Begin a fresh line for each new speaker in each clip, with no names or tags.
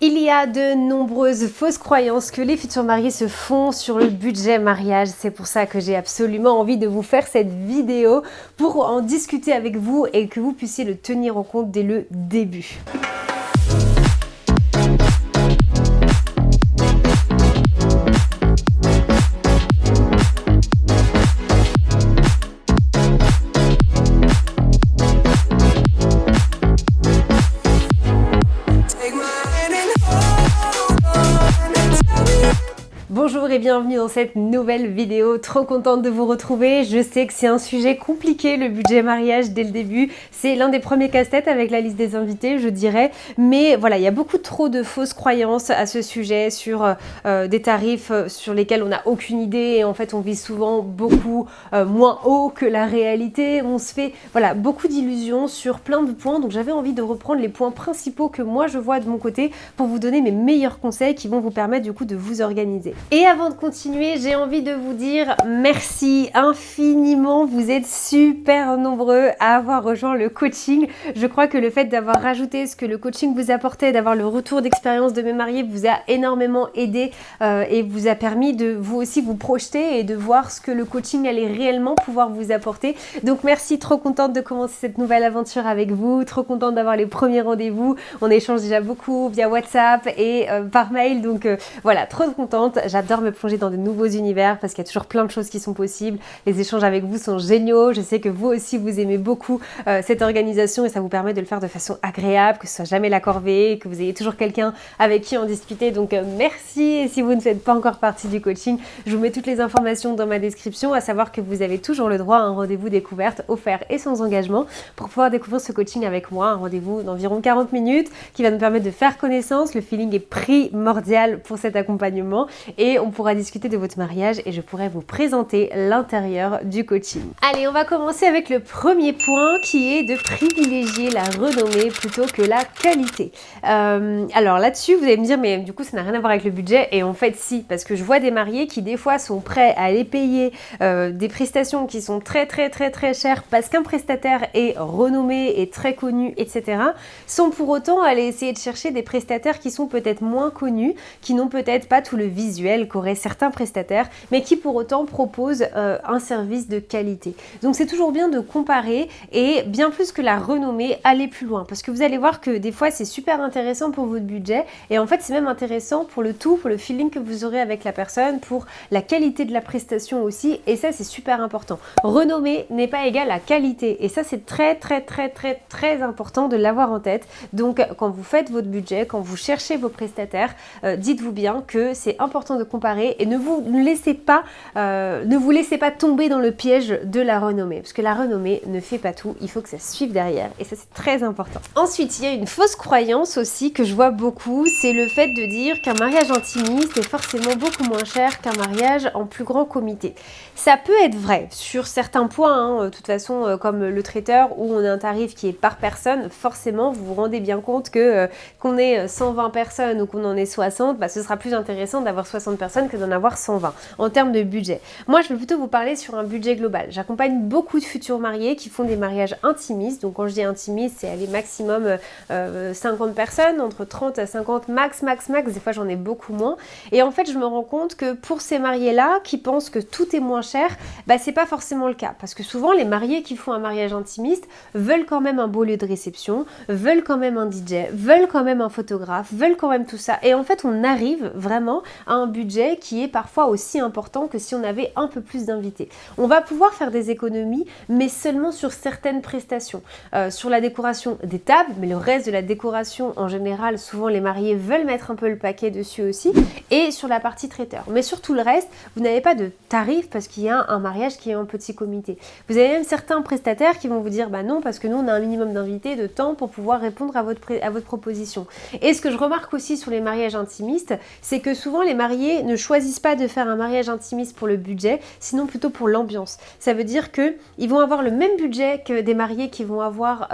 Il y a de nombreuses fausses croyances que les futurs mariés se font sur le budget mariage. C'est pour ça que j'ai absolument envie de vous faire cette vidéo pour en discuter avec vous et que vous puissiez le tenir en compte dès le début. Bonjour et bienvenue dans cette nouvelle vidéo, trop contente de vous retrouver. Je sais que c'est un sujet compliqué, le budget mariage dès le début. C'est l'un des premiers casse-têtes avec la liste des invités, je dirais. Mais voilà, il y a beaucoup trop de fausses croyances à ce sujet sur des tarifs sur lesquels on n'a aucune idée. Et en fait, on vise souvent beaucoup moins haut que la réalité. On se fait voilà, beaucoup d'illusions sur plein de points. Donc j'avais envie de reprendre les points principaux que moi je vois de mon côté pour vous donner mes meilleurs conseils qui vont vous permettre du coup de vous organiser. Et avant de continuer, j'ai envie de vous dire merci infiniment. Vous êtes super nombreux à avoir rejoint le coaching. Je crois que le fait d'avoir rajouté ce que le coaching vous apportait, d'avoir le retour d'expérience de mes mariés vous a énormément aidé et vous a permis de vous aussi vous projeter et de voir ce que le coaching allait réellement pouvoir vous apporter. Donc merci, trop contente de commencer cette nouvelle aventure avec vous, trop contente d'avoir les premiers rendez-vous. On échange déjà beaucoup via WhatsApp et par mail, donc voilà, trop contente. J'adore me plonger dans de nouveaux univers parce qu'il y a toujours plein de choses qui sont possibles. Les échanges avec vous sont géniaux. Je sais que vous aussi, vous aimez beaucoup cette organisation et ça vous permet de le faire de façon agréable, que ce soit jamais la corvée, que vous ayez toujours quelqu'un avec qui en discuter. Donc merci. Et si vous ne faites pas encore partie du coaching, je vous mets toutes les informations dans ma description, à savoir que vous avez toujours le droit à un rendez-vous découverte offert et sans engagement pour pouvoir découvrir ce coaching avec moi. Un rendez-vous d'environ 40 minutes qui va nous permettre de faire connaissance. Le feeling est primordial pour cet accompagnement. Et on pourra discuter de votre mariage et je pourrai vous présenter l'intérieur du coaching. Allez, on va commencer avec le premier point qui est de privilégier la renommée plutôt que la qualité. Alors là-dessus, vous allez me dire, mais du coup, ça n'a rien à voir avec le budget. Et en fait, si, parce que je vois des mariés qui des fois sont prêts à aller payer des prestations qui sont très chères parce qu'un prestataire est renommé et très connu, etc. sans pour autant aller essayer de chercher des prestataires qui sont peut-être moins connus, qui n'ont peut-être pas tout le visuel qu'auraient certains prestataires, mais qui pour autant proposent un service de qualité. Donc c'est toujours bien de comparer et bien plus que la renommée, aller plus loin. Parce que vous allez voir que des fois c'est super intéressant pour votre budget et en fait c'est même intéressant pour le tout, pour le feeling que vous aurez avec la personne, pour la qualité de la prestation aussi, et ça c'est super important. Renommée n'est pas égal à qualité et ça c'est très important de l'avoir en tête. Donc quand vous faites votre budget, quand vous cherchez vos prestataires, dites-vous bien que c'est important de comparer et ne vous laissez pas tomber dans le piège de la renommée, parce que la renommée ne fait pas tout, il faut que ça suive derrière et ça c'est très important. Ensuite, il y a une fausse croyance aussi que je vois beaucoup, c'est le fait de dire qu'un mariage intimiste est forcément beaucoup moins cher qu'un mariage en plus grand comité. Ça peut être vrai sur certains points, de toute façon comme le traiteur où on a un tarif qui est par personne, forcément vous vous rendez bien compte que qu'on ait 120 personnes ou qu'on en ait 60, ce sera plus intéressant d'avoir 60 personnes que d'en avoir 120 en termes de budget. Moi, je vais plutôt vous parler sur un budget global. J'accompagne beaucoup de futurs mariés qui font des mariages intimistes. Donc, quand je dis intimiste, c'est aller maximum 50 personnes, entre 30 à 50 max. Des fois, j'en ai beaucoup moins. Et en fait, je me rends compte que pour ces mariés-là qui pensent que tout est moins cher, c'est pas forcément le cas. Parce que souvent, les mariés qui font un mariage intimiste veulent quand même un beau lieu de réception, veulent quand même un DJ, veulent quand même un photographe, veulent quand même tout ça. Et en fait, on arrive vraiment à un budget qui est parfois aussi important que si on avait un peu plus d'invités. On va pouvoir faire des économies, mais seulement sur certaines prestations. Sur la décoration des tables, mais le reste de la décoration, en général, souvent les mariés veulent mettre un peu le paquet dessus aussi, et sur la partie traiteur. Mais sur tout le reste, vous n'avez pas de tarif parce qu'il y a un mariage qui est en petit comité. Vous avez même certains prestataires qui vont vous dire non, parce que nous, on a un minimum d'invités, de temps pour pouvoir répondre à votre proposition. Et ce que je remarque aussi sur les mariages intimistes, c'est que souvent les mariés mariés ne choisissent pas de faire un mariage intimiste pour le budget, sinon plutôt pour l'ambiance. Ça veut dire qu'ils vont avoir le même budget que des mariés qui vont avoir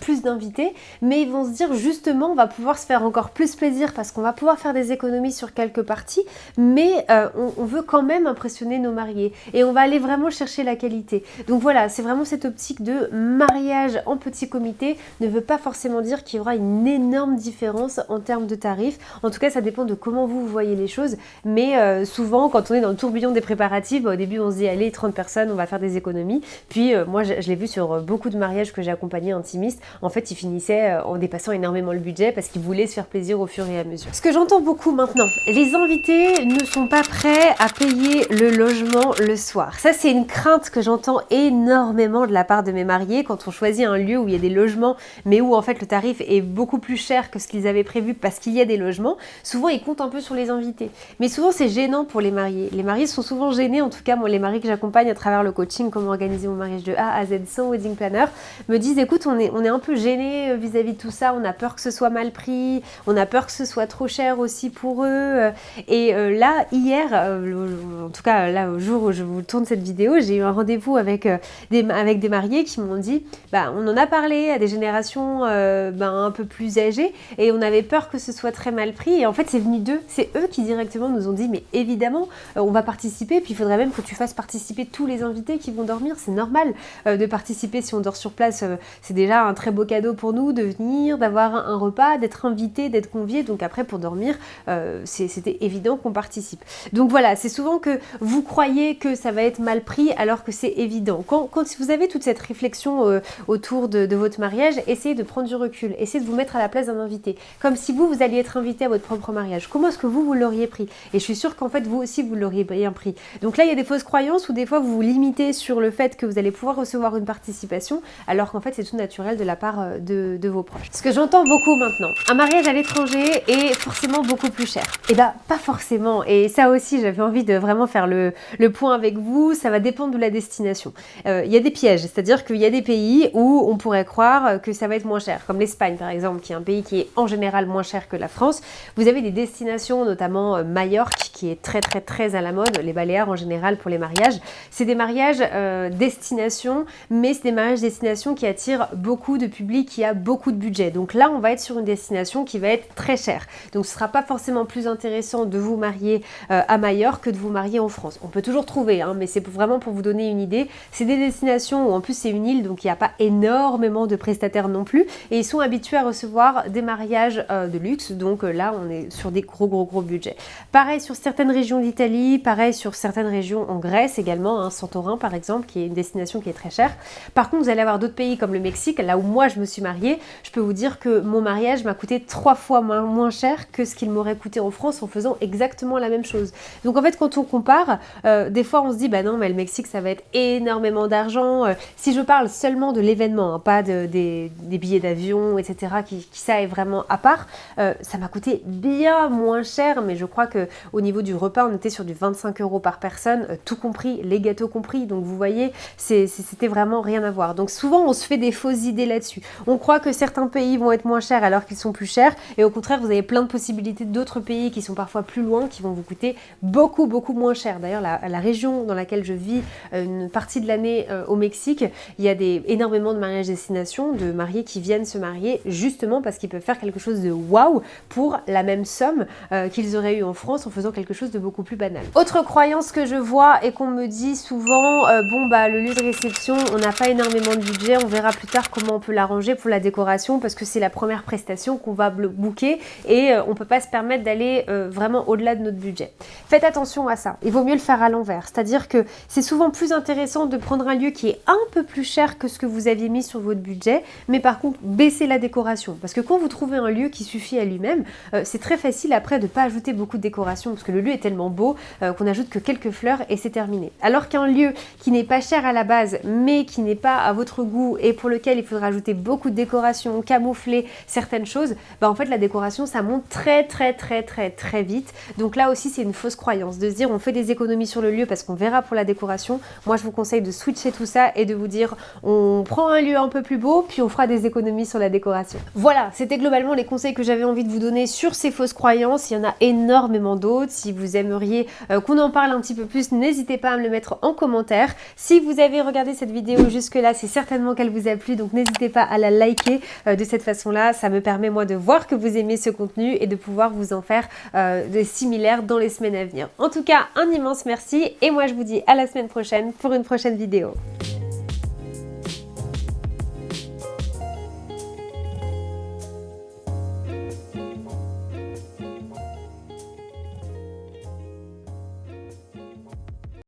plus d'invités, mais ils vont se dire justement on va pouvoir se faire encore plus plaisir parce qu'on va pouvoir faire des économies sur quelques parties, mais on veut quand même impressionner nos mariés et on va aller vraiment chercher la qualité. Donc voilà, c'est vraiment cette optique de mariage en petit comité ne veut pas forcément dire qu'il y aura une énorme différence en termes de tarifs. En tout cas, ça dépend de comment vous voyez les choses, mais souvent quand on est dans le tourbillon des préparatifs, au début on se dit allez 30 personnes, on va faire des économies, puis moi je l'ai vu sur beaucoup de mariages que j'ai accompagnés intimistes, en fait ils finissaient en dépassant énormément le budget parce qu'ils voulaient se faire plaisir au fur et à mesure. Ce que j'entends beaucoup maintenant, les invités ne sont pas prêts à payer le logement le soir. Ça c'est une crainte que j'entends énormément de la part de mes mariés quand on choisit un lieu où il y a des logements mais où en fait le tarif est beaucoup plus cher que ce qu'ils avaient prévu parce qu'il y a des logements. Souvent ils comptent un peu sur les invités, mais souvent c'est gênant pour les mariés. Les mariés sont souvent gênés, en tout cas moi les mariés que j'accompagne à travers le coaching, comment organiser mon mariage de A à Z sans wedding planner, me disent écoute on est un peu gênés vis-à-vis de tout ça, on a peur que ce soit mal pris, on a peur que ce soit trop cher aussi pour eux. Et là hier, en tout cas là au jour où je vous tourne cette vidéo, j'ai eu un rendez-vous avec des mariés qui m'ont dit on en a parlé à des générations un peu plus âgées et on avait peur que ce soit très mal pris, et en fait c'est venu d'eux, c'est eux qui directement nous ont dit mais évidemment on va participer, puis il faudrait même que tu fasses participer tous les invités qui vont dormir, c'est normal de participer si on dort sur place, c'est déjà un très beau cadeau pour nous de venir, d'avoir un repas, d'être invité, d'être convié, donc après pour dormir c'était évident qu'on participe. Donc voilà, c'est souvent que vous croyez que ça va être mal pris alors que c'est évident. Quand vous avez toute cette réflexion autour de votre mariage, essayez de prendre du recul, essayez de vous mettre à la place d'un invité, comme si vous alliez être invité à votre propre mariage. Comment est-ce que vous l'auriez pris? Et je suis sûre qu'en fait vous aussi vous l'auriez bien pris. Donc là il y a des fausses croyances où des fois vous vous limitez sur le fait que vous allez pouvoir recevoir une participation alors qu'en fait c'est tout naturel de la part de vos proches. Ce que j'entends beaucoup maintenant, un mariage à l'étranger est forcément beaucoup plus cher. Et pas forcément, et ça aussi j'avais envie de vraiment faire le point avec vous, ça va dépendre de la destination. Il y a des pièges, c'est-à-dire qu'il y a des pays où on pourrait croire que ça va être moins cher, comme l'Espagne par exemple, qui est un pays qui est en général moins cher que la France. Vous avez des destinations, notamment Majorque, qui est très très très à la mode, les Baléares en général pour les mariages. C'est des mariages destination, mais c'est des mariages destination qui attirent beaucoup de public, qui a beaucoup de budget. Donc là on va être sur une destination qui va être très chère. Donc ce sera pas forcément plus intéressant de vous marier à Majorque que de vous marier en France. On peut toujours trouver, mais c'est vraiment pour vous donner une idée. C'est des destinations où en plus c'est une île, donc il n'y a pas énormément de prestataires non plus, et ils sont habitués à recevoir des mariages de luxe, donc là on est sur des gros budgets. Pareil sur certaines régions d'Italie, pareil sur certaines régions en Grèce également, Santorin par exemple, qui est une destination qui est très chère. Par contre vous allez avoir d'autres pays comme le Mexique, là où moi je me suis mariée, je peux vous dire que mon mariage m'a coûté 3 fois moins cher que ce qu'il m'aurait coûté en France en faisant exactement la même chose. Donc en fait quand on compare, des fois on se dit non mais le Mexique ça va être énormément d'argent. Si je parle seulement de l'événement, pas des billets d'avion, etc., qui ça est vraiment à part, ça m'a coûté bien moins cher, mais je crois qu'au niveau du repas, on était sur du 25 € par personne, tout compris, les gâteaux compris, donc vous voyez, c'était vraiment rien à voir. Donc souvent, on se fait des fausses idées là-dessus. On croit que certains pays vont être moins chers alors qu'ils sont plus chers, et au contraire, vous avez plein de possibilités d'autres pays qui sont parfois plus loin, qui vont vous coûter beaucoup moins cher. D'ailleurs, la région dans laquelle je vis une partie de l'année au Mexique, il y a énormément de mariages destination, de mariés qui viennent se marier justement parce qu'ils peuvent faire quelque chose de waouh pour la même somme qu'ils auraient eu en France en faisant quelque chose de beaucoup plus banal. Autre croyance que je vois et qu'on me dit souvent, le lieu de réception, on n'a pas énormément de budget, on verra plus tard comment on peut l'arranger pour la décoration parce que c'est la première prestation qu'on va booker et on peut pas se permettre d'aller vraiment au-delà de notre budget. Faites attention à ça, il vaut mieux le faire à l'envers, c'est-à-dire que c'est souvent plus intéressant de prendre un lieu qui est un peu plus cher que ce que vous aviez mis sur votre budget, mais par contre baisser la décoration, parce que quand vous trouvez un lieu qui suffit à lui-même, c'est très facile après de pas ajouter beaucoup de décoration, parce que le lieu est tellement beau qu'on ajoute que quelques fleurs et c'est terminé. Alors qu'un lieu qui n'est pas cher à la base, mais qui n'est pas à votre goût et pour lequel il faudra ajouter beaucoup de décoration, camoufler certaines choses, en fait la décoration ça monte très vite. Donc là aussi c'est une fausse croyance de se dire on fait des économies sur le lieu parce qu'on verra pour la décoration. Moi je vous conseille de switcher tout ça et de vous dire on prend un lieu un peu plus beau puis on fera des économies sur la décoration. Voilà, c'était globalement les conseils que j'avais envie de vous donner sur ces fausses croyances. Il y en a énormément également d'autres. Si vous aimeriez qu'on en parle un petit peu plus, n'hésitez pas à me le mettre en commentaire. Si vous avez regardé cette vidéo jusque-là, c'est certainement qu'elle vous a plu, donc n'hésitez pas à la liker de cette façon-là. Ça me permet moi de voir que vous aimez ce contenu et de pouvoir vous en faire des similaires dans les semaines à venir. En tout cas, un immense merci et moi je vous dis à la semaine prochaine pour une prochaine vidéo.